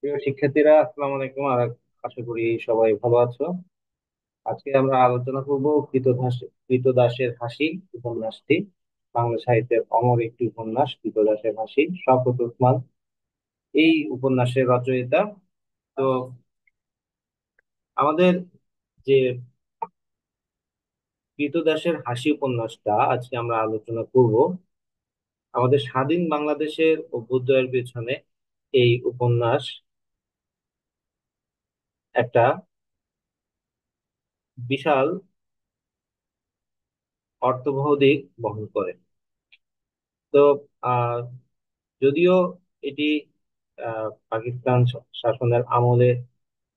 প্রিয় শিক্ষার্থীরা, আসসালামু আলাইকুম। আর আশা করি সবাই ভালো আছো। আজকে আমরা আলোচনা করব কৃতদাসের হাসি উপন্যাসটি। বাংলা সাহিত্যের অমর একটি উপন্যাস কৃতদাসের হাসি। শওকত ওসমান এই উপন্যাসের রচয়িতা। তো আমাদের যে কৃতদাসের হাসি উপন্যাসটা আজকে আমরা আলোচনা করব, আমাদের স্বাধীন বাংলাদেশের অভ্যুদয়ের পেছনে এই উপন্যাস একটা বিশাল অর্থবহ দিক বহন করে। তো আহ যদিও এটি পাকিস্তান শাসনের আমলে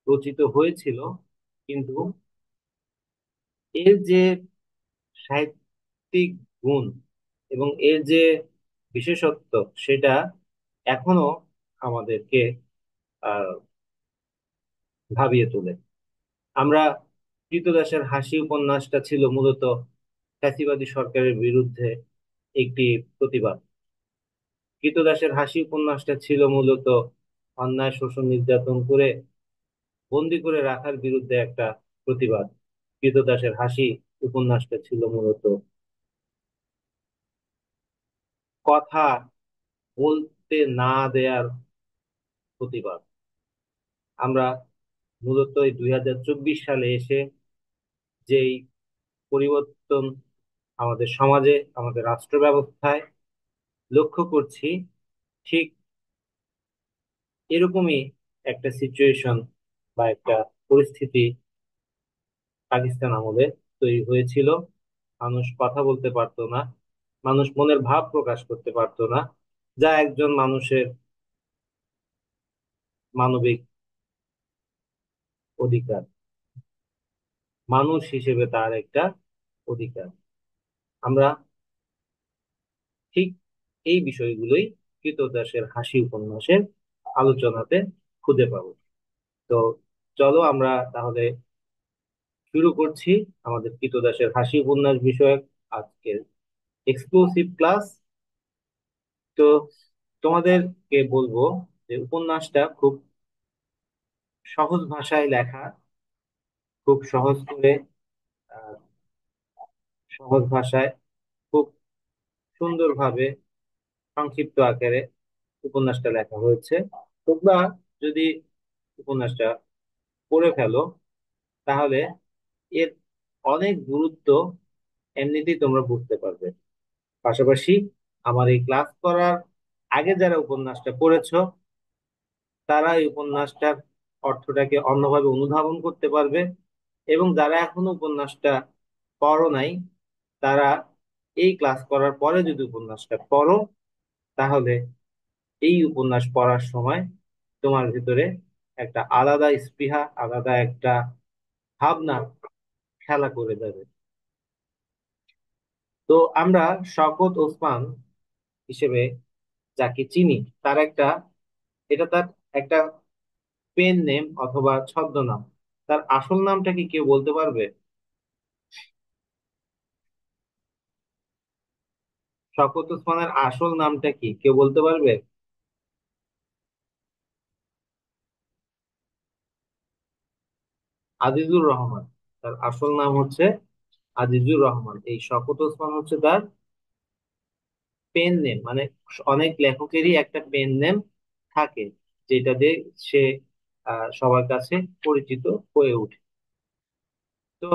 রচিত হয়েছিল, কিন্তু এর যে সাহিত্যিক গুণ এবং এর যে বিশেষত্ব, সেটা এখনো আমাদেরকে আহ ভাবিয়ে তোলে। আমরা কৃতদাসের হাসি উপন্যাসটা ছিল মূলত ফ্যাসিবাদী সরকারের বিরুদ্ধে একটি প্রতিবাদ। কৃতদাসের হাসি উপন্যাসটা ছিল মূলত অন্যায় শোষণ নির্যাতন করে বন্দি করে রাখার বিরুদ্ধে একটা প্রতিবাদ। কৃতদাসের হাসি উপন্যাসটা ছিল মূলত কথা বলতে না দেয়ার প্রতিবাদ। আমরা মূলত এই 2024 সালে এসে যেই পরিবর্তন আমাদের সমাজে, আমাদের রাষ্ট্র ব্যবস্থায় লক্ষ্য করছি, ঠিক এরকমই একটা সিচুয়েশন বা একটা পরিস্থিতি পাকিস্তান আমলে তৈরি হয়েছিল। মানুষ কথা বলতে পারতো না, মানুষ মনের ভাব প্রকাশ করতে পারতো না, যা একজন মানুষের মানবিক অধিকার, মানুষ হিসেবে তার একটা অধিকার। আমরা ঠিক এই বিষয়গুলোই কৃতদাসের হাসি উপন্যাসের আলোচনাতে খুঁজে পাবো। তো চলো আমরা তাহলে শুরু করছি আমাদের কৃতদাসের হাসি উপন্যাস বিষয়ক আজকের এক্সক্লুসিভ ক্লাস। তো তোমাদেরকে বলবো যে উপন্যাসটা খুব সহজ ভাষায় লেখা, খুব সহজ করে, আহ, সহজ ভাষায় খুব সুন্দরভাবে সংক্ষিপ্ত আকারে উপন্যাসটা লেখা হয়েছে। তোমরা যদি উপন্যাসটা পড়ে ফেলো, তাহলে এর অনেক গুরুত্ব এমনিতেই তোমরা বুঝতে পারবে। পাশাপাশি আমার এই ক্লাস করার আগে যারা উপন্যাসটা পড়েছো, তারা এই উপন্যাসটার অর্থটাকে অন্যভাবে অনুধাবন করতে পারবে। এবং যারা এখনো উপন্যাসটা পড়ো নাই, তারা এই ক্লাস করার পরে যদি উপন্যাসটা পড়ো, তাহলে এই উপন্যাস পড়ার সময় তোমার ভিতরে একটা আলাদা স্পৃহা, আলাদা একটা ভাবনা খেলা করে যাবে। তো আমরা শওকত ওসমান হিসেবে যাকে চিনি, তার একটা, এটা তার একটা পেন নেম অথবা ছদ্মনাম। তার আসল নামটা কি কেউ বলতে পারবে? শওকত ওসমানের আসল নামটা কি কেউ বলতে পারবে? আজিজুর রহমান। তার আসল নাম হচ্ছে আজিজুর রহমান। এই শওকত ওসমান হচ্ছে তার পেন নেম। মানে অনেক লেখকেরই একটা পেন নেম থাকে, যেটা দিয়ে সে সবার কাছে পরিচিত হয়ে ওঠে। তো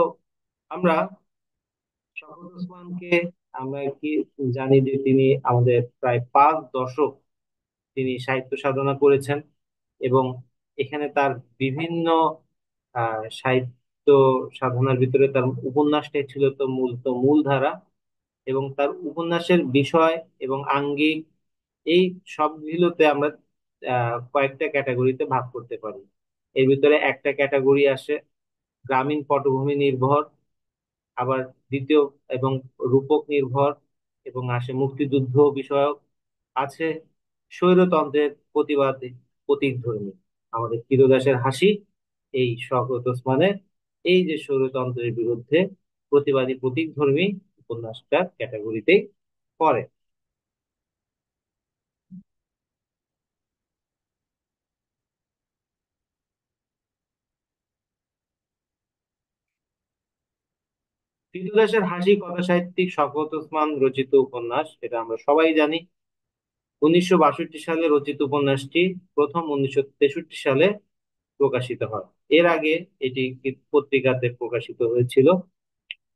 আমরা শওকত ওসমানকে আমরা কি জানি যে তিনি আমাদের প্রায় 5 দশক তিনি সাহিত্য সাধনা করেছেন। এবং এখানে তার বিভিন্ন সাহিত্য সাধনার ভিতরে তার উপন্যাসটাই ছিল তো মূল ধারা। এবং তার উপন্যাসের বিষয় এবং আঙ্গিক, এই সবগুলোতে আমরা কয়েকটা ক্যাটাগরিতে ভাগ করতে পারি। এর ভিতরে একটা ক্যাটাগরি আসে গ্রামীণ পটভূমি নির্ভর, আবার দ্বিতীয় এবং রূপক নির্ভর, এবং আসে মুক্তিযুদ্ধ বিষয়ক, আছে স্বৈরতন্ত্রের প্রতিবাদী প্রতীকধর্মী। আমাদের ক্রীতদাসের হাসি এই শওকত ওসমানের এই যে স্বৈরতন্ত্রের বিরুদ্ধে প্রতিবাদী প্রতীকধর্মী উপন্যাসটার ক্যাটাগরিতেই পড়ে। ক্রীতদাসের হাসি কথা সাহিত্যিক শওকত ওসমান রচিত উপন্যাস, এটা আমরা সবাই জানি। 1962 সালে রচিত উপন্যাসটি প্রথম 1963 সালে প্রকাশিত হয়। এর আগে এটি পত্রিকাতে প্রকাশিত হয়েছিল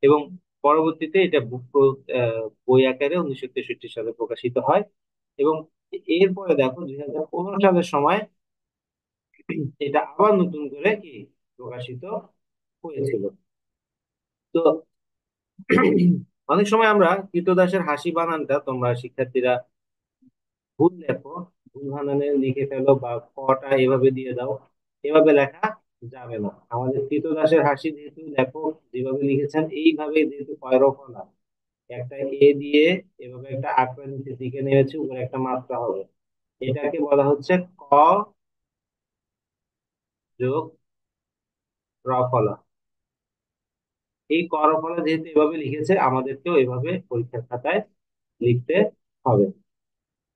এবং পরবর্তীতে এটা বই আকারে 1963 সালে প্রকাশিত হয়। এবং এরপরে দেখো 2015 সালের সময় এটা আবার নতুন করে কি প্রকাশিত হয়েছিল। তো অনেক সময় আমরা কৃতদাসের হাসি বানানটা তোমরা শিক্ষার্থীরা ভুল লেখো, ভুল বানানে লিখে ফেলো বা কটা এভাবে দিয়ে দাও। এভাবে লেখা যাবে না। আমাদের কৃতদাসের হাসি যেহেতু লেখক যেভাবে লিখেছেন এইভাবে, যেহেতু কয়রফলা, একটা এ দিয়ে এভাবে একটা আঁকড়া নিচের দিকে নেমেছে, উপরে একটা মাত্রা হবে, এটাকে বলা হচ্ছে ক যোগ রফলা। এই করফলা যেহেতু এভাবে লিখেছে, আমাদেরকেও এভাবে পরীক্ষার খাতায় লিখতে হবে।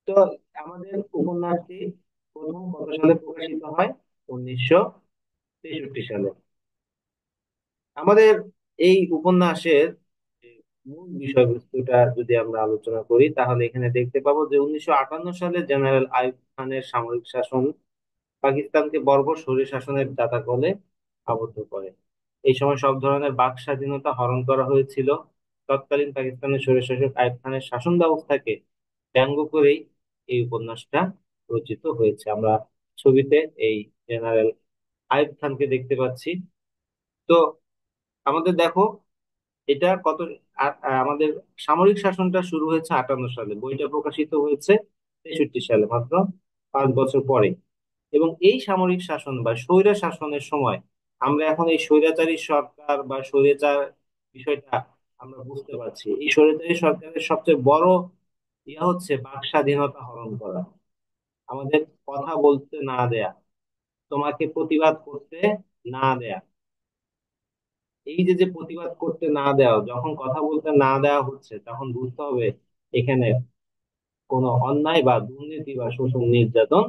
তো আমাদের উপন্যাসটি প্রথম কত সালে প্রকাশিত হয়? 1963 সালে। আমাদের এই উপন্যাসের যে মূল বিষয়বস্তুটা যদি আমরা আলোচনা করি, তাহলে এখানে দেখতে পাবো যে 1958 সালে জেনারেল আইয়ুব খানের সামরিক শাসন পাকিস্তানকে বর্বর স্বৈর শাসনের জাঁতাকলে আবদ্ধ করে। এই সময় সব ধরনের বাক স্বাধীনতা হরণ করা হয়েছিল। তৎকালীন পাকিস্তানের স্বৈরশাসক আইয়ুব খানের শাসন ব্যবস্থাকে ব্যঙ্গ করেই এই উপন্যাসটা রচিত হয়েছে। আমরা ছবিতে এই জেনারেল আইয়ুব খানকে দেখতে পাচ্ছি। তো আমাদের দেখো, এটা কত আমাদের সামরিক শাসনটা শুরু হয়েছে 58 সালে, বইটা প্রকাশিত হয়েছে 63 সালে, মাত্র 5 বছর পরে। এবং এই সামরিক শাসন বা স্বৈরা শাসনের সময় আমরা এখন এই স্বৈরাচারী সরকার বা স্বৈরাচার বিষয়টা আমরা বুঝতে পারছি। এই স্বৈরাচারী সরকারের সবচেয়ে বড় ইয়া হচ্ছে বাক স্বাধীনতা হরণ করা, আমাদের কথা বলতে না দেয়া, তোমাকে প্রতিবাদ করতে না দেয়া। এই যে যে প্রতিবাদ করতে না দেওয়া, যখন কথা বলতে না দেওয়া হচ্ছে, তখন বুঝতে হবে এখানে কোনো অন্যায় বা দুর্নীতি বা শোষণ নির্যাতন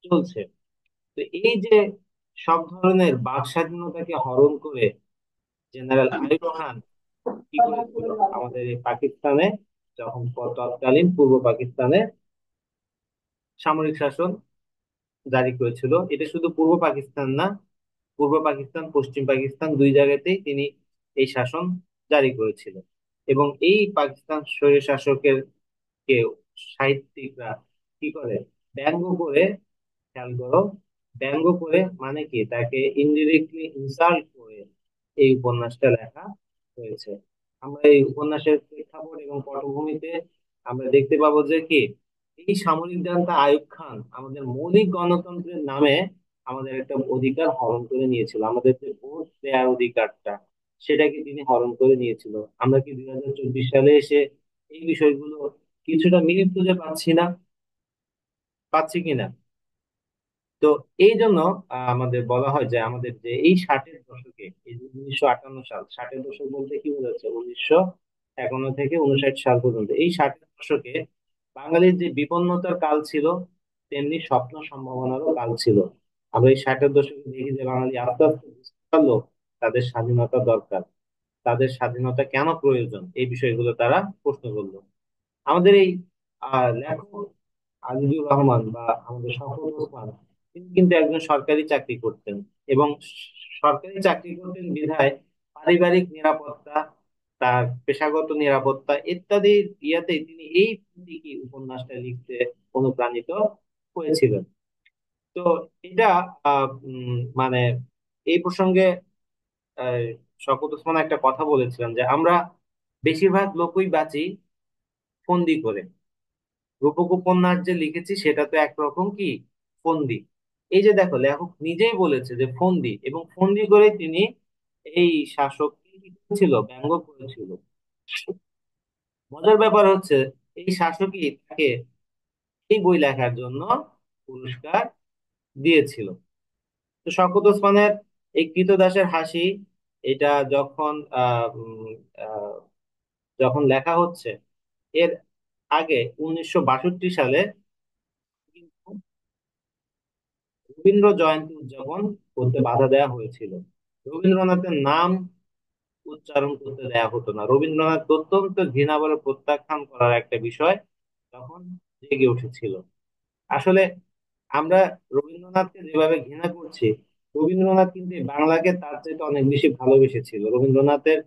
চলছে। তো এই যে সব ধরনের বাক স্বাধীনতাকে হরণ করে জেনারেল আইয়ুব খান কি করেছিল, আমাদের এই পাকিস্তানে, যখন তৎকালীন পূর্ব পাকিস্তানে সামরিক শাসন জারি করেছিল, এটা শুধু পূর্ব পাকিস্তান না, পূর্ব পাকিস্তান পশ্চিম পাকিস্তান দুই জায়গাতেই তিনি এই শাসন জারি করেছিলেন। এবং এই পাকিস্তান স্বৈর শাসকের কে সাহিত্যিকরা কি করে ব্যঙ্গ করে, খেয়াল করো, ব্যঙ্গ করে মানে কি, তাকে ইনডিরেক্টলি ইনসাল্ট করে এই উপন্যাসটা লেখা হয়েছে। আমরা এই উপন্যাসের প্রেক্ষাপট এবং পটভূমিতে আমরা দেখতে পাবো যে কি, এই সামরিক জান্তা আইয়ুব খান আমাদের মৌলিক গণতন্ত্রের নামে আমাদের একটা অধিকার হরণ করে নিয়েছিল। আমাদের যে ভোট দেওয়ার অধিকারটা, সেটাকে তিনি হরণ করে নিয়েছিল। আমরা কি 2024 সালে এসে এই বিষয়গুলো কিছুটা মিল খুঁজে পাচ্ছি না? পাচ্ছি কিনা? তো এই জন্য আমাদের বলা হয় যে আমাদের যে এই 60-এর দশকে, এই যে 1958 সাল, 60-এর দশক বলতে কি বোঝাচ্ছে, 1951 থেকে 59 সাল পর্যন্ত, এই 60-এর দশকে বাঙালির যে বিপন্নতার কাল ছিল, তেমনি স্বপ্ন সম্ভাবনারও কাল ছিল। আমরা এই 60-এর দশকে দেখি যে বাঙালি আস্তে আস্তে বুঝতে পারলো তাদের স্বাধীনতা দরকার, তাদের স্বাধীনতা কেন প্রয়োজন, এই বিষয়গুলো তারা প্রশ্ন করলো। আমাদের এই লেখক আজিজুর রহমান বা আমাদের শওকত ওসমান, তিনি কিন্তু একজন সরকারি চাকরি করতেন। এবং সরকারি চাকরি করতেন বিধায় পারিবারিক নিরাপত্তা, তার পেশাগত নিরাপত্তা ইত্যাদি ইয়াতেই তিনি এই প্রতীকী উপন্যাসটা লিখতে অনুপ্রাণিত হয়েছিলেন। তো এটা মানে এই প্রসঙ্গে আহ, শওকত ওসমান একটা কথা বলেছিলেন যে আমরা বেশিরভাগ লোকই বাঁচি ফন্দি করে। রূপক উপন্যাস যে লিখেছি সেটা তো একরকম কি ফন্দি। এই যে দেখো, লেখক নিজেই বলেছে যে ফন্দি, এবং ফন্দি করে তিনি এই শাসককে কি করেছিল, ব্যঙ্গ করেছিল। মজার ব্যাপার হচ্ছে এই শাসকই তাকে এই বই লেখার জন্য পুরস্কার দিয়েছিল। তো শওকত ওসমানের এই কৃতদাসের হাসি, এটা যখন আহ, যখন লেখা হচ্ছে, এর আগে 1962 সালে কিন্তু রবীন্দ্র জয়ন্তী উদযাপন করতে বাধা দেওয়া হয়েছিল। রবীন্দ্রনাথের নাম উচ্চারণ করতে দেয়া হতো না। রবীন্দ্রনাথ অত্যন্ত ঘৃণা বলে প্রত্যাখ্যান করার একটা বিষয় তখন জেগে উঠেছিল। আসলে আমরা রবীন্দ্রনাথকে যেভাবে ঘৃণা করছি, রবীন্দ্রনাথ কিন্তু এই বাংলাকে তার চাইতে অনেক বেশি ভালোবেসেছিল। রবীন্দ্রনাথের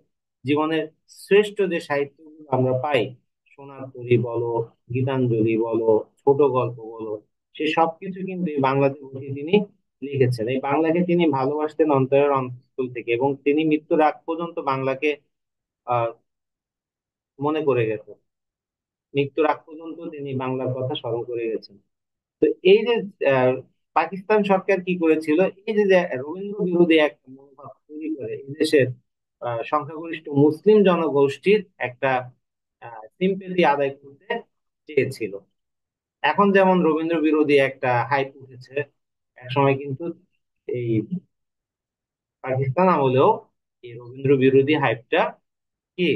জীবনের শ্রেষ্ঠ যে সাহিত্যগুলো আমরা পাই, সোনার তরী বলো, গীতাঞ্জলি বলো, ছোট গল্প বলো, সে সবকিছু কিন্তু এই বাংলাতে বসে তিনি লিখেছেন। এই বাংলাকে তিনি ভালোবাসতেন অন্তরের অন্তঃস্থল থেকে, এবং তিনি মৃত্যুর আগ পর্যন্ত বাংলাকে আহ মনে করে গেছেন। মৃত্যুর আগ পর্যন্ত তিনি বাংলার কথা স্মরণ করে গেছেন। তো এই যে আহ, পাকিস্তান সরকার কি করেছিল, এই যে যে রবীন্দ্র বিরোধী একটা মনোভাব তৈরি করে এই দেশের সংখ্যাগরিষ্ঠ মুসলিম জনগোষ্ঠীর একটা সিম্পেথি আদায় করতে চেয়েছিল। এখন যেমন রবীন্দ্র বিরোধী একটা হাইপ উঠেছে, একসময় কিন্তু এই পাকিস্তান আমলেও এই রবীন্দ্র বিরোধী হাইপটা কি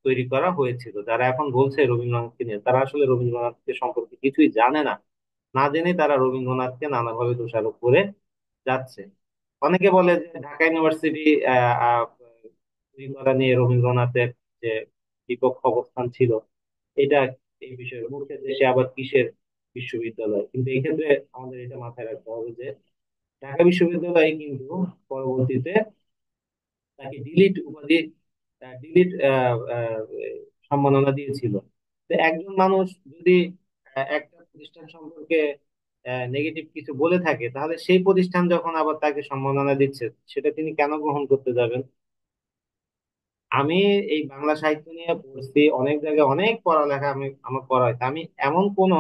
তৈরি করা হয়েছিল। যারা এখন বলছে রবীন্দ্রনাথকে নিয়ে, তারা আসলে রবীন্দ্রনাথকে সম্পর্কে কিছুই জানে না। না জেনে তারা রবীন্দ্রনাথকে নানাভাবে দোষারোপ করে যাচ্ছে। অনেকে বলে যে ঢাকা ইউনিভার্সিটি তৈরি করা নিয়ে রবীন্দ্রনাথের যে বিপক্ষ অবস্থান ছিল, এটা এই বিষয়ে মুখে দেশে আবার কিসের বিশ্ববিদ্যালয়। কিন্তু এই ক্ষেত্রে আমাদের এটা মাথায় রাখতে হবে যে ঢাকা বিশ্ববিদ্যালয় কিন্তু পরবর্তীতে তাকে ডিলিট উপাধি, ডিলিট সম্মাননা দিয়েছিল। তো একজন মানুষ যদি একটা প্রতিষ্ঠান সম্পর্কে নেগেটিভ কিছু বলে থাকে, তাহলে সেই প্রতিষ্ঠান যখন আবার তাকে সম্মাননা দিচ্ছে, সেটা তিনি কেন গ্রহণ করতে যাবেন? আমি এই বাংলা সাহিত্য নিয়ে পড়ছি অনেক জায়গায়, অনেক পড়ালেখা আমি আমার করা হয়েছে। আমি এমন কোন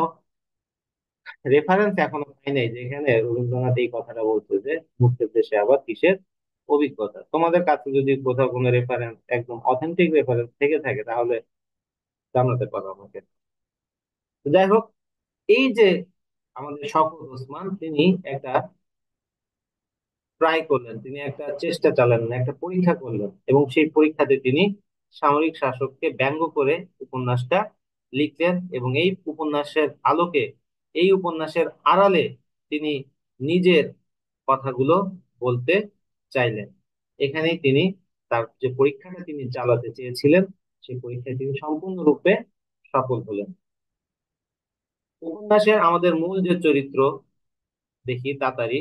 রেফারেন্স এখনো পাই নাই যেখানে রবীন্দ্রনাথ এই কথাটা বলছে যে মুক্তের দেশে আবার কিসের অভিজ্ঞতা। তোমাদের কাছে যদি কোথাও কোনো রেফারেন্স, একদম অথেন্টিক রেফারেন্স থেকে থাকে, তাহলে জানাতে পারো আমাকে। তো যাই হোক, এই যে আমাদের শওকত ওসমান, তিনি একটা ট্রাই করলেন, তিনি একটা চেষ্টা চালালেন, একটা পরীক্ষা করলেন, এবং সেই পরীক্ষাতে তিনি সামরিক শাসককে ব্যঙ্গ করে উপন্যাসটা লিখলেন। এবং এই উপন্যাসের আলোকে, এই উপন্যাসের আড়ালে তিনি নিজের কথাগুলো বলতে চাইলেন। এখানেই তিনি তার যে পরীক্ষাটা তিনি চালাতে চেয়েছিলেন, সেই পরীক্ষায় তিনি সম্পূর্ণরূপে সফল হলেন। উপন্যাসের আমাদের মূল যে চরিত্র দেখি, তাতারি,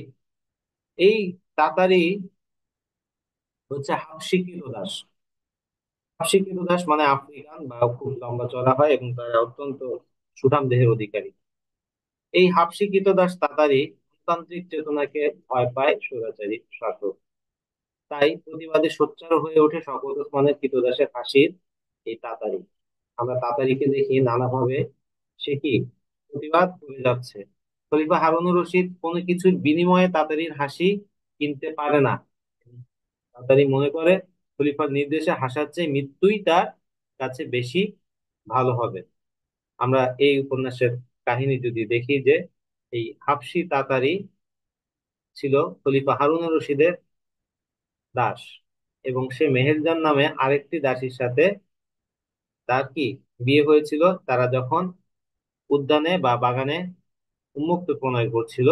এই তাতারি হচ্ছে হাফসি ক্রীতদাস। হাফসি ক্রীতদাস মানে আফ্রিকান, বা খুব লম্বা চড়া হয় এবং তারা অত্যন্ত সুঠাম দেহের অধিকারী। এই হাফসি ক্রীতদাস তাতারি গণতান্ত্রিক চেতনাকে ভয় পায় স্বৈরাচারী শাসক। তাই প্রতিবাদে সোচ্চার হয়ে ওঠে শওকত ওসমানের ক্রীতদাসের ফাঁসির এই তাতারি। আমরা তাতারিকে দেখি নানাভাবে সে কি প্রতিবাদ করে যাচ্ছে। খলিফা হারুনুর রশিদ কোনো কিছুর বিনিময়ে তাতারির হাসি কিনতে পারে না। তাতারি মনে করে খলিফার নির্দেশে হাসার চেয়ে মৃত্যুই তার কাছে বেশি ভালো হবে। আমরা এই উপন্যাসের কাহিনী যদি দেখি, যে এই হাবশি তাতারি ছিল খলিফা হারুনুর রশিদের দাস, এবং সে মেহেরজান নামে আরেকটি দাসীর সাথে তার কি বিয়ে হয়েছিল। তারা যখন উদ্যানে বা বাগানে উন্মুক্ত প্রণয় করছিল,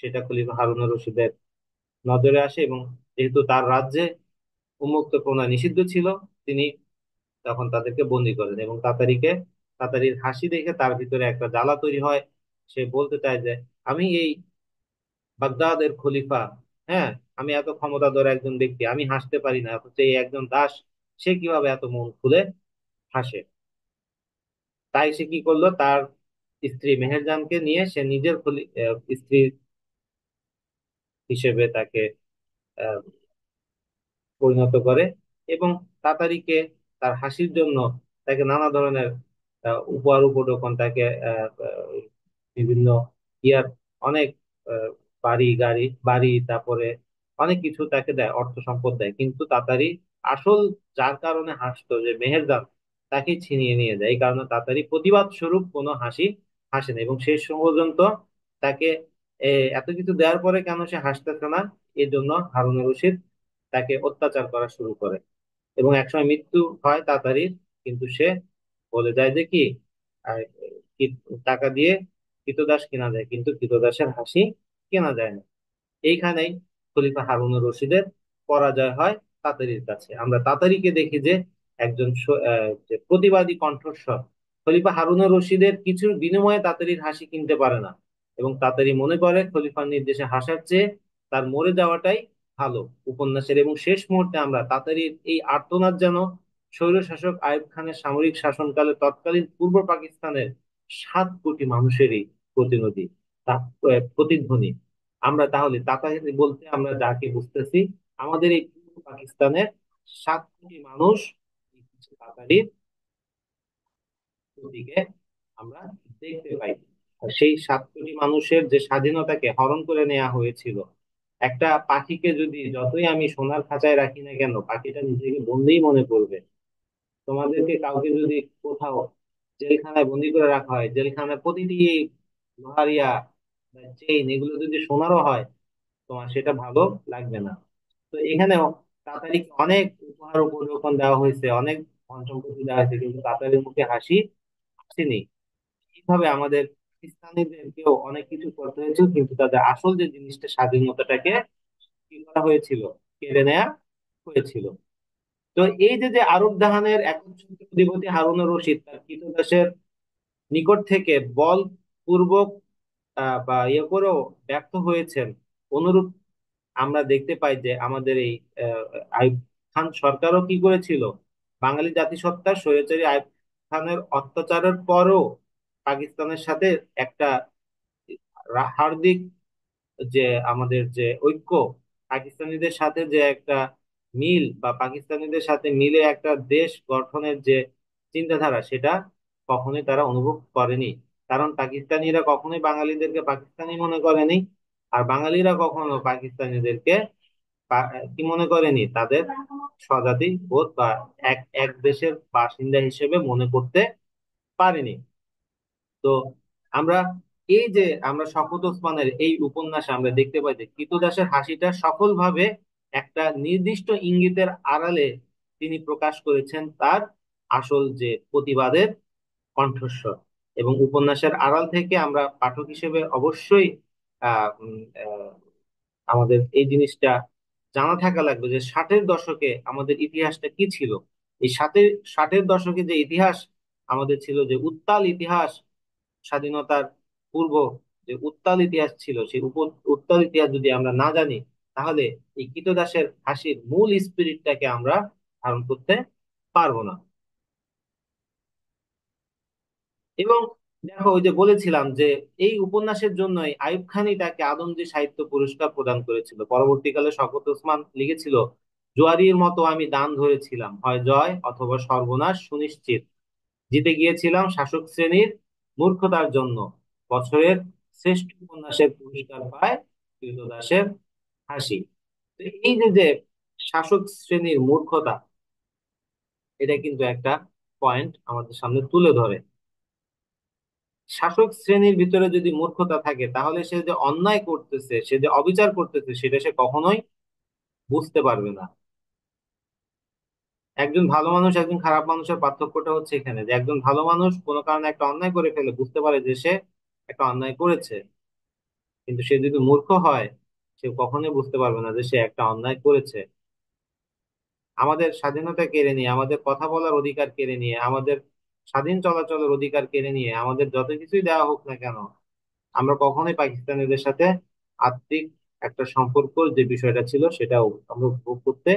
সেটা খলিফা হারুনুর রশিদের নজরে আসে, এবং যেহেতু তার রাজ্যে উন্মুক্ত প্রণয় নিষিদ্ধ ছিল, তিনি তখন তাদেরকে বন্দি করেন। এবং তাতারির হাসি দেখে তার ভিতরে একটা জ্বালা তৈরি হয়। সে বলতে চায় যে আমি এই বাগদাদের খলিফা, হ্যাঁ, আমি এত ক্ষমতাধর একজন ব্যক্তি, আমি হাসতে পারি না, অথচ এই একজন দাস, সে কিভাবে এত মন খুলে হাসে। তাই সে কি করলো, তার স্ত্রী মেহেরজানকে নিয়ে সে নিজের স্ত্রী হিসেবে তাকে আহ, পরিণত করে, এবং তাতারিকে তার হাসির জন্য তাকে নানা ধরনের উপহার উপঢৌকন, তাকে বিভিন্ন ইয়ার অনেক আহ, বাড়ি, তারপরে অনেক কিছু তাকে দেয়, অর্থ সম্পদ দেয়। কিন্তু তাতারি আসল যার কারণে হাসতো, যে মেহেরজান, তাকে ছিনিয়ে নিয়ে যায়। এই কারণে তাতারি প্রতিবাদ স্বরূপ কোনো হাসি হাসে না, এবং শেষ পর্যন্ত তাকে এত কিছু দেওয়ার পরে কেন সে হাসতেছে না, এই জন্য হারুনুর রশিদ তাকে অত্যাচার করা শুরু করে। এবং একসময় মৃত্যু হয় তাতারির, কিন্তু সে বলে যায় যে কি আহ, কি- টাকা দিয়ে ক্রীতদাস কেনা যায়, কিন্তু ক্রীতদাসের হাসি কেনা যায় না। এইখানেই খলিফা হারুনুর রশিদের পরাজয় হয়, তাতারির কাছে। আমরা তাতারিকে দেখি যে একজন যে প্রতিবাদী কণ্ঠস্বর। খলিফা হারুনুর রশিদের কিছুর বিনিময়ে তাতারির হাসি কিনতে পারে না, এবং তাতারি মনে করে খলিফার নির্দেশে হাসার চেয়ে তার মরে যাওয়াটাই ভালো। উপন্যাসের এবং শেষ মুহূর্তে আমরা তাতারির এই আর্তনাদ যেন স্বৈরশাসক আইয়ুব খানের সামরিক শাসনকালে তৎকালীন পূর্ব পাকিস্তানের 7 কোটি মানুষেরই প্রতিনিধি, প্রতিধ্বনি। আমরা তাহলে তাতারি বলতে আমরা যাকে বুঝতেছি, আমাদের এই পূর্ব পাকিস্তানের 7 কোটি মানুষ তাতারির প্রতীকে আমরা দেখতে পাই। আর সেই 7 কোটি মানুষের যে স্বাধীনতাকে হরণ করে নেওয়া হয়েছিল, একটা পাখিকে যদি যতই আমি সোনার খাঁচায় রাখি না কেন, পাখিটা নিজেকে বন্দিই মনে করবে। তোমাদেরকে কাউকে যদি কোথাও জেলখানায় বন্দি করে রাখা হয়, জেলখানায় প্রতিটি লোহারিয়া চেইন এগুলো যদি সোনারও হয়, তোমার সেটা ভালো লাগবে না। তো এখানেও তাতারিকে অনেক উপহার উপঢৌকন দেওয়া হয়েছে, অনেক ধন সম্পত্তি দেওয়া হয়েছে, কিন্তু তাতারির মুখে হাসি আসেনি। এইভাবে আমাদের পাকিস্তানিদেরকেও অনেক কিছু করতে হয়েছিল, কিন্তু তাদের আসল যে জিনিসটা, স্বাধীনতাটাকে কি করা হয়েছিল, কেড়ে নেওয়া হয়েছিল। তো এই যে যে আরব জাহানের একচ্ছত্র অধিপতি হারুনুর রশিদ তার ক্রীতদাসের নিকট থেকে বলপূর্বক বা ইয়ে করেও ব্যর্থ হয়েছেন, অনুরূপ আমরা দেখতে পাই যে আমাদের এই আইয়ুব খান সরকারও কি করেছিল, বাঙালি জাতিসত্তার স্বৈরাচারী আইয়ুব খানের অত্যাচারের পরও পাকিস্তানের সাথে একটা হার্দিক যে আমাদের যে ঐক্য, পাকিস্তানিদের সাথে যে একটা মিল, বা পাকিস্তানিদের সাথে মিলে একটা দেশ গঠনের যে চিন্তাধারা, সেটা কখনোই তারা অনুভব করেনি। কারণ পাকিস্তানিরা কখনোই বাঙালিদেরকে পাকিস্তানি মনে করেনি, আর বাঙালিরা কখনো পাকিস্তানিদেরকে কি মনে করেনি, তাদের স্বজাতি বোধ বা এক এক দেশের বাসিন্দা হিসেবে মনে করতে পারেনি। তো আমরা এই যে আমরা শওকত ওসমানের এই উপন্যাসে আমরা দেখতে পাই যে কৃতদাসের হাসিটা সফলভাবে একটা নির্দিষ্ট ইঙ্গিতের আড়ালে তিনি প্রকাশ করেছেন তার আসল যে প্রতিবাদের কণ্ঠস্বর। এবং উপন্যাসের আড়াল থেকে আমরা পাঠক হিসেবে অবশ্যই আহ উম, আহ, আমাদের এই জিনিসটা জানা থাকা লাগবে যে 60-এর দশকে আমাদের ইতিহাসটা কি ছিল। এই ষাটের দশকে যে ইতিহাস আমাদের ছিল, যে উত্তাল ইতিহাস, স্বাধীনতার পূর্ব যে উত্তাল ইতিহাস ছিল, সেই উত্তাল ইতিহাস যদি আমরা না জানি, তাহলে এই কৃতদাসের হাসির মূল স্পিরিটটাকে আমরা ধারণ করতে পারবো না। এবং দেখো, ওই যে বলেছিলাম যে এই উপন্যাসের জন্যই আইয়ুব খানই তাকে আদমজী সাহিত্য পুরস্কার প্রদান করেছিল। পরবর্তীকালে শওকত ওসমান লিখেছিল, জুয়ারির মতো আমি দান ধরেছিলাম, হয় জয় অথবা সর্বনাশ সুনিশ্চিত। জিতে গিয়েছিলাম শাসক শ্রেণীর মূর্খতার জন্য। বছরের শ্রেষ্ঠ উপন্যাসের পুরস্কার পায় কৃতদাসের হাসি। তো এই যে যে শাসক শ্রেণীর মূর্খতা, এটা কিন্তু একটা পয়েন্ট আমাদের সামনে তুলে ধরে। শাসক শ্রেণীর ভিতরে যদি মূর্খতা থাকে, তাহলে সে যে অন্যায় করতেছে, সে যে অবিচার করতেছে, সেটা সে কখনোই বুঝতে পারবে না। একজন ভালো মানুষ একজন খারাপ মানুষের পার্থক্যটা হচ্ছে এখানে, যে একজন ভালো মানুষ কোনো কারণে একটা অন্যায় করে ফেলে, বুঝতে পারে যে সে একটা অন্যায় করেছে। কিন্তু সে যদি মূর্খ হয়, সে কখনোই বুঝতে পারবে না যে সে একটা অন্যায় করেছে। আমাদের স্বাধীনতা কেড়ে নিয়ে, আমাদের কথা বলার অধিকার কেড়ে নিয়ে, আমাদের স্বাধীন চলাচলের অধিকার কেড়ে নিয়ে, আমাদের যত কিছুই দেওয়া হোক না কেন, আমরা কখনোই পাকিস্তানিদের সাথে আত্মিক একটা সম্পর্ক যে বিষয়টা ছিল, সেটাও আমরা উপভোগ করতে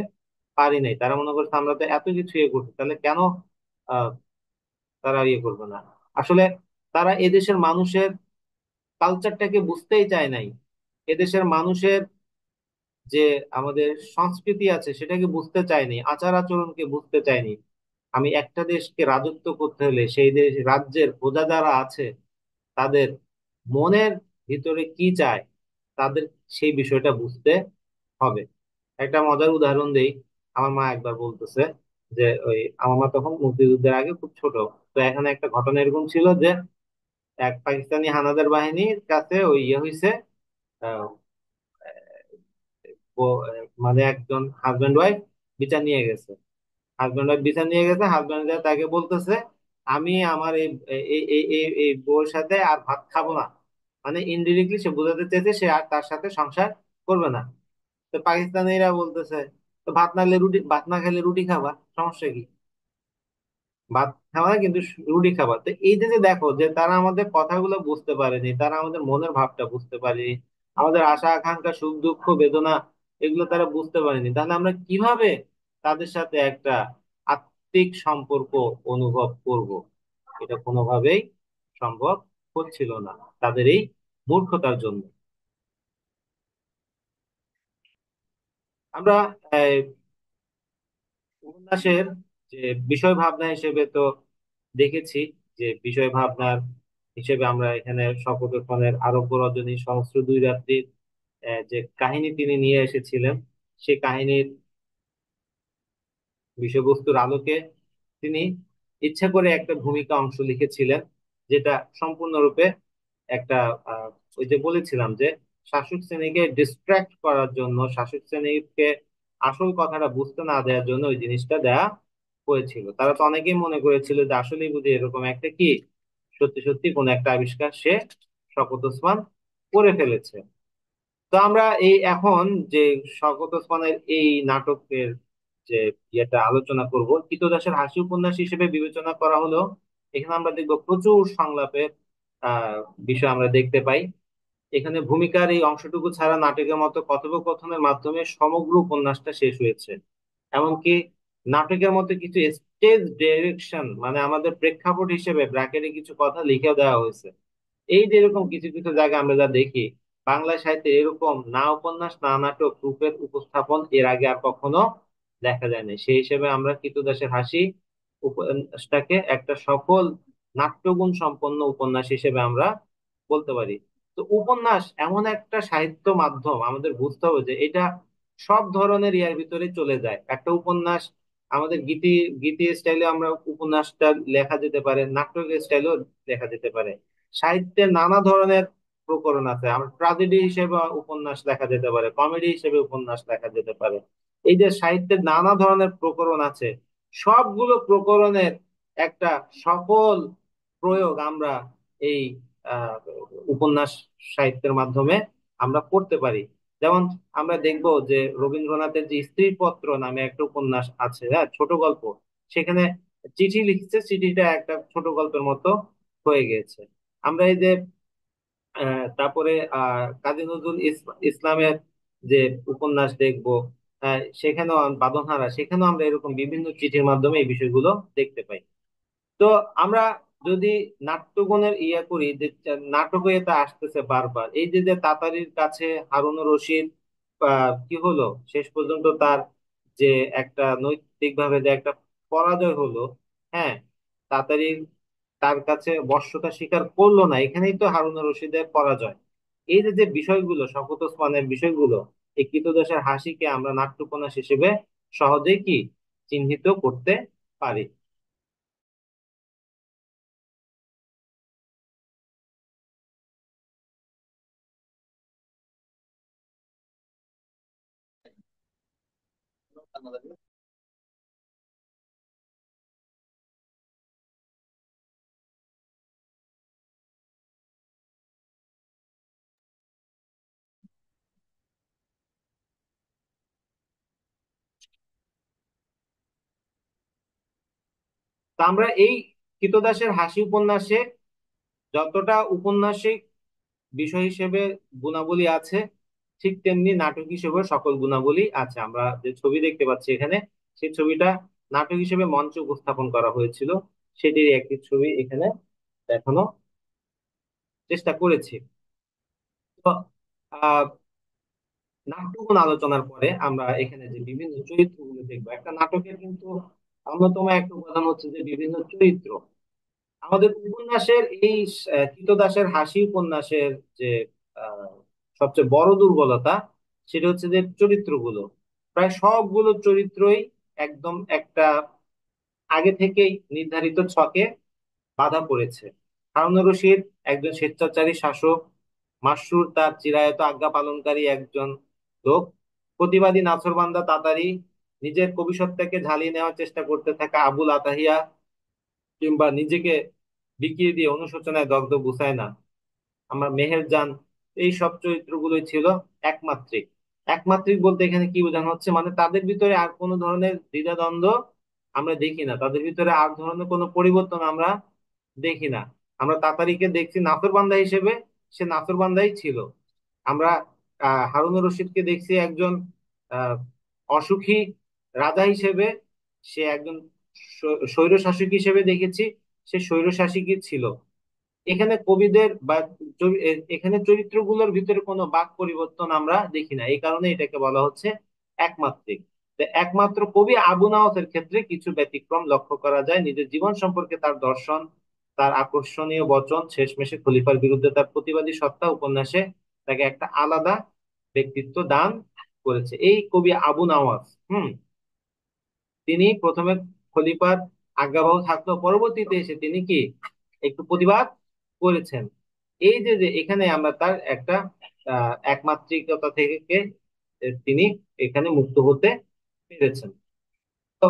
পারি নাই। তারা মনে করছে আমরা তো এত কিছু ইয়ে করছি, তাহলে কেন আহ তারা ইয়ে করবে না। আসলে তারা এদেশের মানুষের কালচারটাকে বুঝতেই চায় নাই। এদেশের মানুষের যে আমাদের সংস্কৃতি আছে, সেটাকে বুঝতে চায়নি, আচার আচরণকে বুঝতে চায়নি। আমি একটা দেশকে রাজত্ব করতে হলে সেই দেশ রাজ্যের প্রজা যারা আছে, তাদের মনের ভিতরে কি চায়, তাদের সেই বিষয়টা বুঝতে হবে। একটা মজার উদাহরণ দেই। আমার মা একবার বলতেছে যে, ওই আমার মা তখন মুক্তিযুদ্ধের আগে খুব ছোট। তো এখানে একটা ঘটনা এরকম ছিল যে এক পাকিস্তানি হানাদার বাহিনীর কাছে ওই ইয়ে হয়েছে, আহ, মানে একজন হাজবেন্ড ওয়াইফ বিচার নিয়ে গেছে। হাজবেন্ড ওয়াইফ বিচার নিয়ে গেছে, হাজবেন্ড তাকে বলতেছে, আমি আমার এই এই এই এই এই বউয়ের সাথে আর ভাত খাবো না। মানে ইনডিরেক্টলি সে বোঝাতে চেয়েছে সে আর তার সাথে সংসার করবে না। তো পাকিস্তানিরা বলতেছে, তো ভাত না খেলে রুটি খাবা, সমস্যা কি? ভাত খাওয়া না কিন্তু রুটি খাবা। তো এই যে যে দেখো যে তারা আমাদের কথাগুলো বুঝতে পারেনি, তারা আমাদের মনের ভাবটা বুঝতে পারেনি, আমাদের আশা আকাঙ্ক্ষা সুখ দুঃখ বেদনা এগুলো তারা বুঝতে পারেনি, তাহলে আমরা কিভাবে তাদের সাথে একটা আত্মিক সম্পর্ক অনুভব করব? এটা কোনোভাবেই সম্ভব হচ্ছিল না তাদের এই মূর্খতার জন্য। আমরা উপন্যাসের যে বিষয় ভাবনা হিসেবে তো দেখেছি, যে বিষয় ভাবনার হিসেবে আমরা এখানে শপথ আরব্য রজনী সহস্র দুই রাত্রির যে কাহিনী তিনি নিয়ে এসেছিলেন, সেই কাহিনীর বিষয়বস্তুর আলোকে তিনি ইচ্ছা করে একটা ভূমিকা অংশ লিখেছিলেন, যেটা সম্পূর্ণরূপে একটা আহ, ওই যে বলেছিলাম যে শাসক শ্রেণীকে ডিস্ট্রাক্ট করার জন্য, শাসক শ্রেণীকে আসল কথাটা বুঝতে না দেওয়ার জন্য ওই জিনিসটা দেয়া হয়েছিল। তারা তো অনেকেই মনে করেছিল যে আসলেই বুঝি এরকম একটা কি সত্যি সত্যি কোন একটা আবিষ্কার সে শওকত ওসমান করে ফেলেছে। তো আমরা এই এখন যে শওকত ওসমানের এই নাটকের যে ইয়েটা আলোচনা করব, ক্রীতদাসের হাসি উপন্যাস হিসেবে বিবেচনা করা হলো, এখানে আমরা দেখব প্রচুর সংলাপের আহ বিষয় আমরা দেখতে পাই। এখানে ভূমিকার এই অংশটুকু ছাড়া নাটকের মতো কথোপকথনের মাধ্যমে সমগ্র উপন্যাসটা শেষ হয়েছে। এমনকি নাটকের মতো কিছু স্টেজ ডিরেকশন, মানে আমাদের প্রেক্ষাপট হিসেবে ব্র্যাকেটে কিছু কথা লিখে দেওয়া হয়েছে। এই যে এরকম কিছু কিছু জায়গা আমরা যা দেখি, বাংলা সাহিত্যে এরকম না উপন্যাস না নাটক রূপের উপস্থাপন এর আগে আর কখনো দেখা যায়নি। সেই হিসেবে আমরা কৃতদাসের হাসি উপন্যাসটাকে একটা সফল নাট্যগুণ সম্পন্ন উপন্যাস হিসেবে আমরা বলতে পারি। তো উপন্যাস এমন একটা সাহিত্য মাধ্যম, আমাদের বুঝতে হবে যে এটা সব ধরনের ইয়ার ভিতরে চলে যায়। একটা উপন্যাস আমাদের গীতি গীতি স্টাইলে আমরা উপন্যাসটা লেখা যেতে পারে, নাটকের স্টাইলেও লেখা যেতে পারে। সাহিত্যের নানা ধরনের প্রকরণ আছে, আমরা ট্রাজেডি হিসেবে উপন্যাস লেখা যেতে পারে, কমেডি হিসেবে উপন্যাস লেখা যেতে পারে। এই যে সাহিত্যের নানা ধরনের প্রকরণ আছে, সবগুলো প্রকরণের একটা সফল প্রয়োগ আমরা এই আহ, উপন্যাস সাহিত্যের মাধ্যমে আমরা করতে পারি। যেমন আমরা দেখব যে রবীন্দ্রনাথের যে স্ত্রীপত্র নামে একটা উপন্যাস আছে, হ্যাঁ, ছোট গল্প, সেখানে চিঠি লিখছে, চিঠিটা একটা ছোট গল্পের মতো হয়ে গেছে। আমরা এই যে তারপরে কাজী নজরুল ইসলামের যে উপন্যাস দেখবো, সেখানেও বাঁধনহারা, সেখানেও আমরা এরকম বিভিন্ন চিঠির মাধ্যমে এই বিষয়গুলো দেখতে পাই। তো আমরা যদি নাট্যগুণের ইয়ে করি, যে নাটকে এটা আসতেছে বারবার, এই যে যে তাতারির কাছে হারুনুর রশিদ কি হলো শেষ পর্যন্ত, তার যে একটা নৈতিক ভাবে যে একটা পরাজয় হলো, হ্যাঁ, তাতারি তার কাছে বশ্যতা স্বীকার করলো না, এখানেই তো হারুনুর রশিদের পরাজয়। এই যে যে বিষয়গুলো, শওকত ওসমানের বিষয়গুলো, এই ক্রীতদাসের হাসিকে আমরা নাট্যোপন্যাস হিসেবে সহজেই কি চিহ্নিত করতে পারি। তা আমরা এই ক্রীতদাসের হাসি উপন্যাসে যতটা উপন্যাসিক বিষয় হিসেবে গুণাবলী আছে, ঠিক তেমনি নাটক হিসেবে সকল গুণাবলী আছে। আমরা যে ছবি দেখতে পাচ্ছি এখানে, সেই ছবিটা নাটক হিসেবে মঞ্চে উপস্থাপন করা হয়েছিল, সেটির একটি ছবি এখানে দেখানো চেষ্টা করেছি। তো আহ নাট্যগুণ আলোচনার পরে আমরা এখানে যে বিভিন্ন চরিত্রগুলো দেখবো, একটা নাটকের কিন্তু অন্যতম একটা উপাদান হচ্ছে যে বিভিন্ন চরিত্র। আমাদের উপন্যাসের এই ক্রীতদাসের হাসি উপন্যাসের যে আহ, সবচেয়ে বড় দুর্বলতা, সেটা হচ্ছে যে চরিত্রগুলো, প্রায় সবগুলো চরিত্রই একদম একটা আগে থেকেই নির্ধারিত ছকে বাঁধা পড়েছে। হারুনুর রশিদ একজন স্বেচ্ছাচারী শাসক, মাসরুর তার চিরায়ত আজ্ঞা পালনকারী একজন লোক, প্রতিবাদী নাছোড়বান্দা তাতারি, নিজের কবিসত্তাকে ঝালিয়ে নেওয়ার চেষ্টা করতে থাকা আবুল আতাহিয়া, কিংবা নিজেকে বিকিয়ে দিয়ে অনুশোচনায় দগ্ধ বুসায়না, আমার মেহেরজান, এই সব চরিত্রগুলোই ছিল একমাত্রিক। একমাত্রিক বলতে এখানে কি বোঝানো হচ্ছে, মানে তাদের ভিতরে আর কোনো ধরনের দ্বিধাদ্বন্দ্ব আমরা দেখি না, তাদের ভিতরে আর ধরনের কোনো পরিবর্তন আমরা দেখি না। আমরা তাতারিকে দেখছি নাছোড়বান্দা হিসেবে, সে নাছোড়বান্দাই ছিল। আমরা হারুনুর রশিদকে দেখছি একজন আহ অসুখী রাজা হিসেবে, সে একজন স্বৈরশাসক হিসেবে দেখেছি, সে স্বৈরশাসকই ছিল। এখানে কবিদের বা এখানে চরিত্রগুলোর ভিতরে কোনো বাক পরিবর্তন আমরা দেখি না, এই কারণে এটাকে বলা হচ্ছে একমাত্রিক। তো একমাত্র কবি আবু নওয়াসের ক্ষেত্রে কিছু ব্যতিক্রম লক্ষ্য করা যায়। নিজের জীবন সম্পর্কে তার দর্শন, তার আকর্ষণীয় বচন, শেষমেশে খলিফার বিরুদ্ধে তার প্রতিবাদী সত্তা উপন্যাসে তাকে একটা আলাদা ব্যক্তিত্ব দান করেছে এই কবি আবু নওয়াস। তিনি প্রথমে খলিফার আজ্ঞাবহ থাকলেও পরবর্তীতে এসে তিনি কি একটু প্রতিবাদ করেছেন। এই যে যে এখানে আমরা তার একটা একমাত্রিকতা থেকে তিনি এখানে মুক্ত হতে পেরেছেন। তো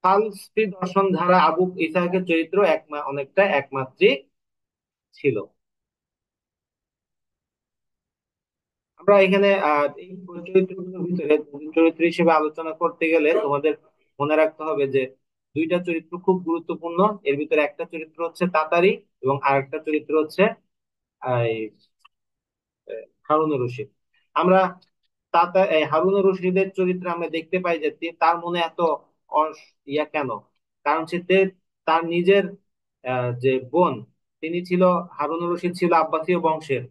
ফালসফি দর্শন ধারা আবু ইসহাকের চরিত্র অনেকটা একমাত্রিক ছিল। আমরা এখানে এই চরিত্রগুলোর ভিতরে চরিত্র হিসেবে আলোচনা করতে গেলে তোমাদের মনে রাখতে হবে যে দুইটা চরিত্র খুব গুরুত্বপূর্ণ। এর ভিতরে একটা চরিত্র হচ্ছে তাতারি এবং আরেকটা চরিত্র হচ্ছে এই হারুনুর রশিদ। আমরা এই হারুনুর রশিদের চরিত্রে আমরা দেখতে পাই যে তার মনে এত ইয়া কেন, কারণ তার নিজের যে বোন, তিনি ছিল, হারুনুর রশিদ ছিল আব্বাসীয় বংশের,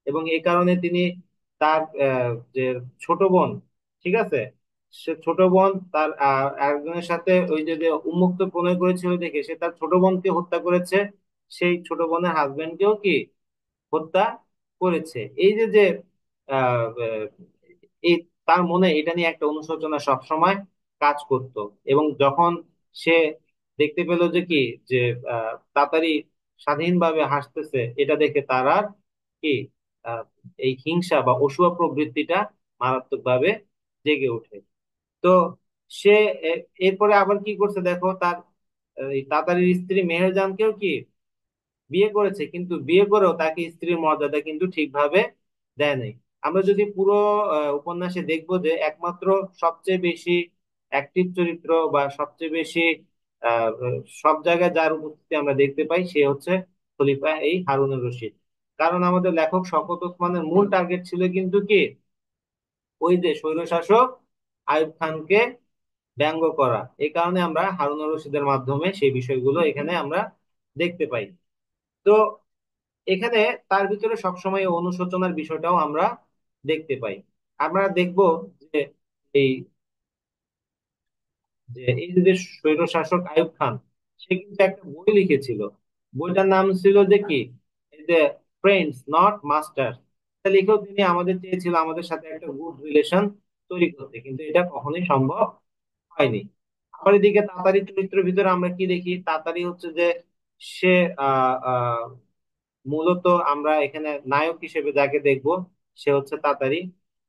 এবং এই কারণে তিনি তার যে ছোট বোন, ঠিক আছে, সে ছোট বোন তার একজনের সাথে ওই যে উন্মুক্ত প্রণয় করেছিল দেখে সে তার ছোট বোনকে হত্যা করেছে, সেই ছোট বোনের হাজবেন্ডকেও কি হত্যা করেছে। এই যে যে আহ, আহ, এই তার মনে এটা নিয়ে একটা অনুশোচনা সব সময় কাজ করত। এবং যখন সে দেখতে পেল যে কি যে তাড়াতাড়ি স্বাধীনভাবে হাসতেছে, এটা দেখে তার আর কি আহ, এই হিংসা বা অসূয়া প্রবৃত্তিটা মারাত্মকভাবে জেগে ওঠে। তো সে এরপরে আবার কি করছে দেখো, তার এই তাতারির স্ত্রী মেহেরজানকেও কি বিয়ে করেছে, কিন্তু বিয়ে করেও তাকে স্ত্রীর মর্যাদা কিন্তু ঠিকভাবে দেয় নাই। আমরা যদি পুরো উপন্যাসে দেখবো যে একমাত্র সবচেয়ে বেশি অ্যাক্টিভ চরিত্র বা সবচেয়ে বেশি সব জায়গায় যার উপস্থিতি আমরা দেখতে পাই, সে হচ্ছে খলিফা এই হারুনুর রশিদ। কারণ আমাদের লেখক শওকত ওসমানের মূল টার্গেট ছিল কিন্তু কি ওই যে স্বৈরশাসক আইয়ুব খানকে ব্যঙ্গ করা। এই কারণে আমরা হারুনুর রশিদের মাধ্যমে সেই বিষয়গুলো এখানে আমরা দেখতে পাই। তো এখানে তার ভিতরে সবসময় অনুশোচনার বিষয়টাও আমরা দেখতে পাই। আমরা দেখব যে এই যে স্বৈরশাসক আইয়ুব খান, সে কিন্তু একটা বই লিখেছিল। বইটার নাম ছিল যে কি, এই যে ফ্রেন্ডস নট মাস্টার। এটা লিখেও তিনি আমাদের চেয়েছিল আমাদের সাথে একটা গুড রিলেশন তৈরি করতে, কিন্তু এটা কখনোই সম্ভব হয়নি। আবার এদিকে তাতারি চরিত্রের ভিতরে আমরা কি দেখি, তাতারি হচ্ছে যে সে আহ মূলত আমরা এখানে নায়ক হিসেবে যাকে দেখব সে হচ্ছে তাতারি।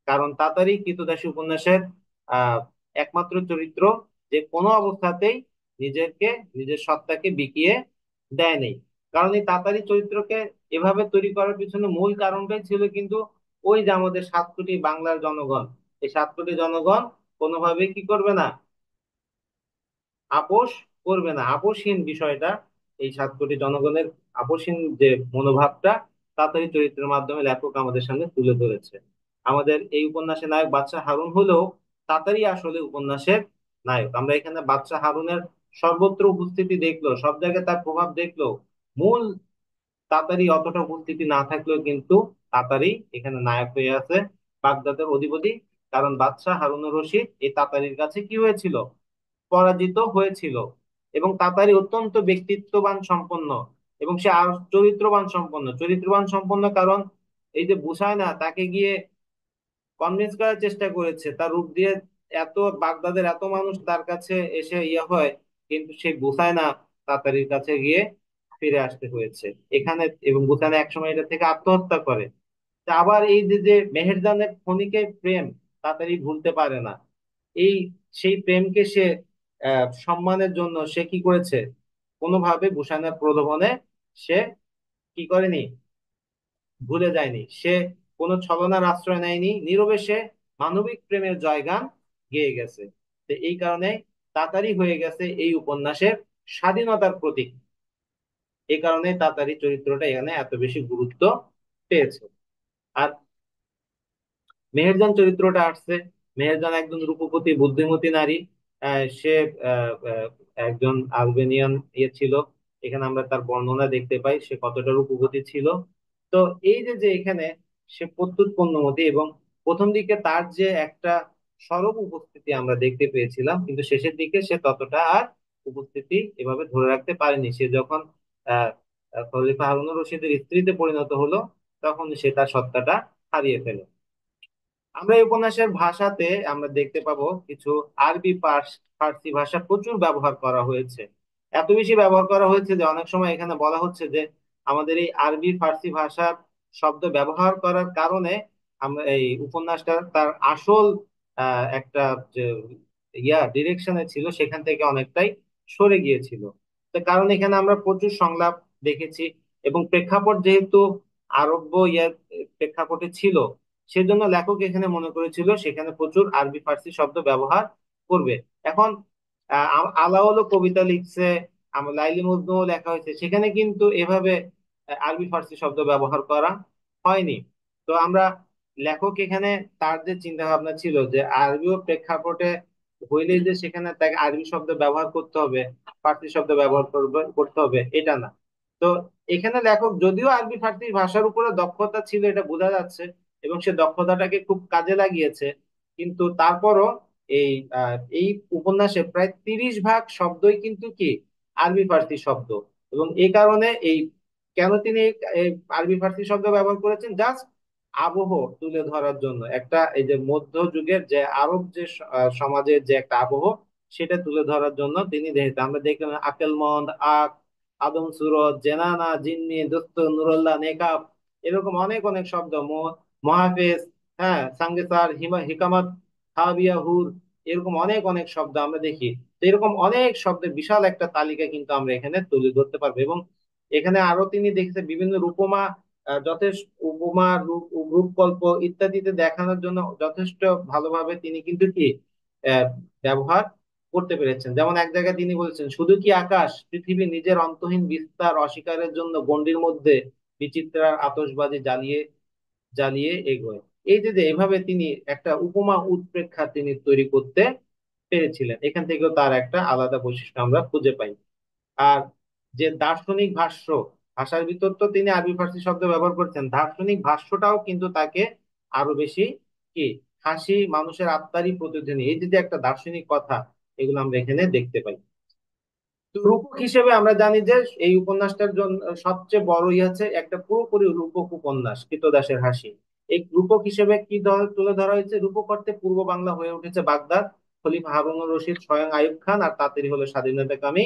কারণ তাতারি ক্রীতদাসী উপন্যাসের আহ একমাত্র চরিত্র যে কোনো অবস্থাতেই নিজেকে নিজের সত্তাকে বিকিয়ে দেয় নেই। কারণ এই তাতারি চরিত্রকে এভাবে তৈরি করার পিছনে মূল কারণটাই ছিল কিন্তু ওই যে আমাদের 7 কোটি বাংলার জনগণ, এই 7 কোটি জনগণ কোনোভাবেই কি করবে না, আপোষ করবে না। আপোষহীন বিষয়টা, এই 7 কোটি জনগণের আপোষহীন যে মনোভাবটা তাতারই চরিত্রের মাধ্যমে লেখক আমাদের সামনে তুলে ধরেছে। আমাদের এই উপন্যাসের নায়ক বাদশাহ হারুন হলেও তাতারই আসলে উপন্যাসের নায়ক। আমরা এখানে বাদশাহ হারুনের সর্বত্র উপস্থিতি দেখলো, সব জায়গায় তার প্রভাব দেখলো, মূল তাতারই অতটা উপস্থিতি না থাকলেও কিন্তু তাতারই এখানে নায়ক হয়ে আছে, বাগদাদের অধিপতি। কারণ বাদশাহ হারুনুর রশিদ এই তাতারির কাছে কি হয়েছিল, পরাজিত হয়েছিল। এবং তাতারি অত্যন্ত ব্যক্তিত্ববান সম্পন্ন, এবং সে আর চরিত্রবান সম্পন্ন কারণ এই যে বুসায়না তাকে গিয়ে কনভিন্স করার চেষ্টা করেছে তার রূপ দিয়ে, এত বাগদাদের এত মানুষ তার কাছে এসে ইয়ে হয়, কিন্তু সেই বুসায়না তাতারির কাছে গিয়ে ফিরে আসতে হয়েছে এখানে, এবং বুসায়না একসময় এটা থেকে আত্মহত্যা করে। তা আবার এই যে যে মেহেরজানের ক্ষণিকের প্রেম তাড়াতাড়ি ভুলতে পারে না। এই সেই প্রেমকে সে সম্মানের জন্য সে কি করেছে, কোনোভাবে বুসায়নার প্রলোভনে সে কি করেনি, ভুলে যায়নি। সে কোনো ছলনার আশ্রয় নেয়নি, নীরবে সে মানবিক প্রেমের জয়গান গেয়ে গেছে। তো এই কারণে তাতারি হয়ে গেছে এই উপন্যাসের স্বাধীনতার প্রতীক। এই কারণে তাতারি চরিত্রটা এখানে এত বেশি গুরুত্ব পেয়েছে। আর মেহেরজান চরিত্রটা আসছে, মেহেরজান একজন রূপবতী বুদ্ধিমতী নারী। সে একজন আলবেনিয়ান ছিল। এখানে আমরা তার বর্ণনা দেখতে পাই সে কতটা রূপবতী ছিল। তো এই যে যে এখানে সে প্রত্যুৎ পণ্যবতী, এবং প্রথম দিকে তার যে একটা সরব উপস্থিতি আমরা দেখতে পেয়েছিলাম, কিন্তু শেষের দিকে সে ততটা আর উপস্থিতি এভাবে ধরে রাখতে পারেনি। সে যখন আহ খলিফা হারুনুর রশিদের স্ত্রীতে পরিণত হলো, তখন সে তার সত্তাটা হারিয়ে ফেলে। আমরা এই উপন্যাসের ভাষাতে আমরা দেখতে পাবো কিছু আরবি ফার্সি ভাষা প্রচুর ব্যবহার করা হয়েছে। এত বেশি ব্যবহার করা হয়েছে যে অনেক সময় এখানে বলা হচ্ছে যে আমাদের এই আরবি ফার্সি ভাষার শব্দ ব্যবহার করার কারণে আমরা এই উপন্যাসটা তার আসল একটা যে ডিরেকশনে ছিল সেখান থেকে অনেকটাই সরে গিয়েছিল। তো কারণ এখানে আমরা প্রচুর সংলাপ দেখেছি, এবং প্রেক্ষাপট যেহেতু আরব্য প্রেক্ষাপটে ছিল, সেজন্য লেখক এখানে মনে করেছিল সেখানে প্রচুর আরবি ফার্সি শব্দ ব্যবহার করবে। এখন আলাওল কবিতা লিখছে, আমার লাইলি মজনু লেখা হয়েছে, সেখানে কিন্তু এভাবে আরবি ফার্সি শব্দ ব্যবহার করা হয়নি। তো আমরা লেখক এখানে তার যে চিন্তা ভাবনা ছিল যে আরবীয় প্রেক্ষাপটে হইলেই যে সেখানে তাকে আরবি শব্দ ব্যবহার করতে হবে, ফার্সি শব্দ ব্যবহার করতে হবে, এটা না। তো এখানে লেখক যদিও আরবি ফার্সি ভাষার উপরে দক্ষতা ছিল এটা বোঝা যাচ্ছে, এবং সে দক্ষতাটাকে খুব কাজে লাগিয়েছে, কিন্তু তারপরও এই এই উপন্যাসে প্রায় 30 ভাগ শব্দই কিন্তু কি আরবি ফার্সি শব্দ। এবং এই কারণে এই কেন তিনি এই আরবি ফার্সি শব্দ ব্যবহার করেছেন, জাস্ট আবহ তুলে ধরার জন্য, একটা এই যে মধ্যযুগের যে আরব যে সমাজের যে একটা আবহ, সেটা তুলে ধরার জন্য তিনি দেখেছেন। আমরা দেখলাম আকেলমন্দ, আক, আদম সুরত, জেনানা, জিন্নি, দোস্ত, নুরুল্লাহ, নেকাব, এরকম অনেক অনেক শব্দ, মহাফেজ, হ্যাঁ, সাঙ্গেসার, হিকামত, হাবিয়া, হুর, এরকম অনেক অনেক শব্দ আমরা দেখি। তো এরকম অনেক শব্দের বিশাল একটা তালিকা কিন্তু আমরা এখানে তুলে ধরতে পারবো। এবং এখানে আরো তিনি দেখেছে বিভিন্ন রূপমা, যথেষ্ট উপমা, রূপকল্প ইত্যাদিতে দেখানোর জন্য যথেষ্ট ভালোভাবে তিনি কিন্তু কি আহ, ব্যবহার করতে পেরেছেন। যেমন এক জায়গায় তিনি বলেছেন, শুধু কি আকাশ পৃথিবী নিজের অন্তহীন বিস্তার অস্বীকারের জন্য গণ্ডির মধ্যে বিচিত্রার আতশবাজি জ্বালিয়ে জ্বালিয়ে এগোয়। এই যে যে এভাবে তিনি একটা উপমা উৎপ্রেক্ষা তিনি তৈরি করতে পেরেছিলেন, এখান থেকেও তার একটা আলাদা বৈশিষ্ট্য আমরা খুঁজে পাই। আর যে দার্শনিক ভাষ্য, ভাষার ভিতর তো তিনি আরবি ফার্সি শব্দ ব্যবহার করছেন, দার্শনিক ভাষ্যটাও কিন্তু তাকে আরো বেশি কি হাসি, মানুষের আত্মারই প্রতিধ্বনি, এই যে যে একটা দার্শনিক কথা, এগুলো আমরা এখানে দেখতে পাই। তো রূপক হিসেবে আমরা জানি যে এই উপন্যাসটার জন্য সবচেয়ে বড় আছে একটা পুরোপুরি রূপক উপন্যাস কৃতদাসের হাসি। এই রূপক হিসেবে কি তুলে ধরা হয়েছে, রূপক অর্থে পূর্ব বাংলা হয়ে উঠেছে বাগদাদ, খলিফা হারুনুর রশিদ, স্বয়ং আইয়ুব খান, আর তাঁতেরই হলো স্বাধীনতাকামী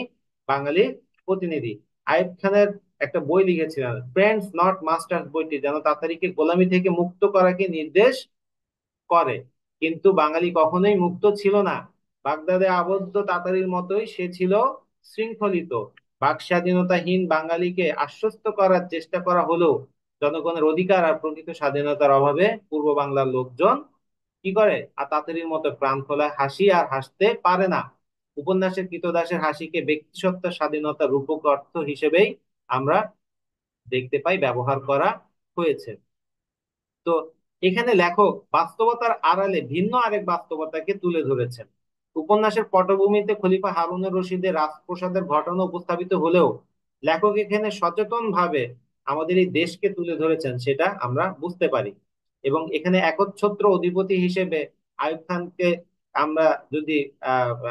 বাঙালি প্রতিনিধি। আইয়ুব খানের একটা বই লিখেছিলেন ফ্রেন্ডস নট মাস্টার্স, বইটি যেন তাতারীকে গোলামি থেকে মুক্ত করাকে নির্দেশ করে, কিন্তু বাঙালি কখনোই মুক্ত ছিল না। বাগদাদে আবদ্ধ তাতারির মতোই সে ছিল শৃঙ্খলিত। বাক স্বাধীনতাহীন বাঙালিকে আশ্বস্ত করার চেষ্টা করা হলেও জনগণের অধিকার আর প্রকৃত স্বাধীনতার অভাবে পূর্ব বাংলার লোকজন কি করে আর তাতারির মতো প্রাণ খোলা হাসি আর হাসতে পারে না। উপন্যাসের কৃতদাসের হাসিকে ব্যক্তিসত্তার স্বাধীনতার রূপক অর্থ হিসেবেই আমরা দেখতে পাই ব্যবহার করা হয়েছে। তো এখানে লেখক বাস্তবতার আড়ালে ভিন্ন আরেক বাস্তবতাকে তুলে ধরেছেন। উপন্যাসের পটভূমিতে খলিফা হারুনুর রশিদের রাজপ্রাসাদের ঘটনা উপস্থাপিত হলেও লেখক এখানে সচেতন ভাবে আমাদের এই দেশকে তুলে ধরেছেন, সেটা আমরা বুঝতে পারি। এবং এখানে একচ্ছত্র অধিপতি হিসেবে আইয়ুব খানকে আমরা যদি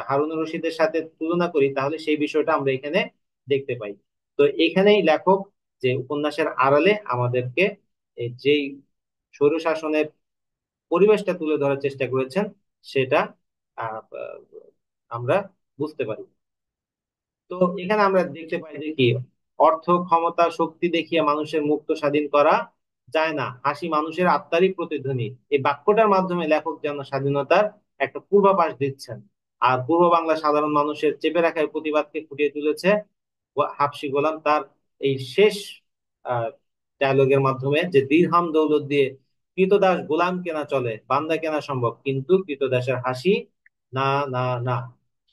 হারুনুর রশিদের সাথে তুলনা করি, তাহলে সেই বিষয়টা আমরা এখানে দেখতে পাই। তো এখানেই লেখক যে উপন্যাসের আড়ালে আমাদেরকে যেই স্বৈরশাসনের পরিবেশটা তুলে ধরার চেষ্টা করেছেন, সেটা আহ, আহ, আমরা বুঝতে পারি। তো এখানে আমরা দেখতে পাই যে কি অর্থ, ক্ষমতা, শক্তি দেখিয়ে মানুষের মুক্ত স্বাধীন করা যায় না, হাসি মানুষের আত্মারই প্রতিধ্বনি। এই বাক্যটার মাধ্যমে লেখক যেন স্বাধীনতার একটা পূর্বাভাস দিচ্ছেন। আর পূর্ব বাংলা সাধারণ মানুষের চেপে রাখা এই প্রতিবাদকে ফুটিয়ে তুলেছে হাফসি গোলাম তার এই শেষ ডায়লগের মাধ্যমে, যে দিরহাম দৌলত দিয়ে কৃতদাস গোলাম কেনা চলে, বান্দা কেনা সম্ভব, কিন্তু কৃতদাসের হাসি না, না, না।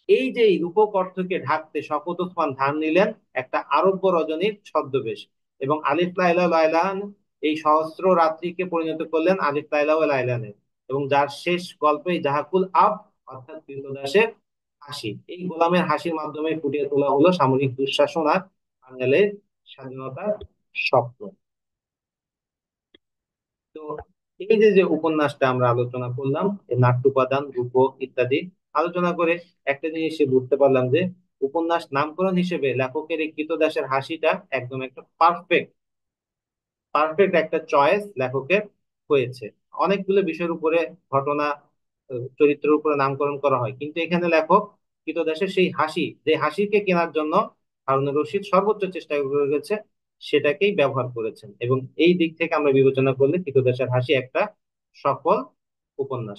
এই যে এই রূপক অর্থকে ঢাকতে শওকত ওসমান ধার নিলেন একটা আরব্য রজনীর ছদ্মবেশ, এবং আলিফ লাইলা লাইলান এই সহস্র রাত্রিকে পরিণত করলেন আলিফ লাইলা ও লাইলানে, এবং যার শেষ গল্পে জাহাকুল আব অর্থাৎ কৃতদাসের হাসি। এই গোলামের হাসির মাধ্যমে ফুটিয়ে তোলা হলো সামরিক দুঃশাসন আর বাঙালির স্বাধীনতার স্বপ্ন। তো এই যে যে উপন্যাসটা আমরা আলোচনা করলাম, এই নাট্য উপাদান, রূপক ইত্যাদি আলোচনা করে একটা জিনিস বুঝতে পারলাম যে উপন্যাস নামকরণ হিসেবে লেখকের এই কৃতদাসের হাসিটা একদম একটা পারফেক্ট পারফেক্ট একটা চয়েস লেখকের হয়েছে। অনেকগুলো বিষয়ের উপরে, ঘটনা, চরিত্রের উপরে নামকরণ করা হয়, কিন্তু এখানে লেখক কৃতদাসের সেই হাসি, যে হাসিকে কেনার জন্য হারুনুর রশিদ সর্বোচ্চ চেষ্টা করে গেছে, সেটাকেই ব্যবহার করেছেন, এবং এই দিক থেকে আমরা বিবেচনা করলে কৃতদাসের হাসি একটা সফল উপন্যাস।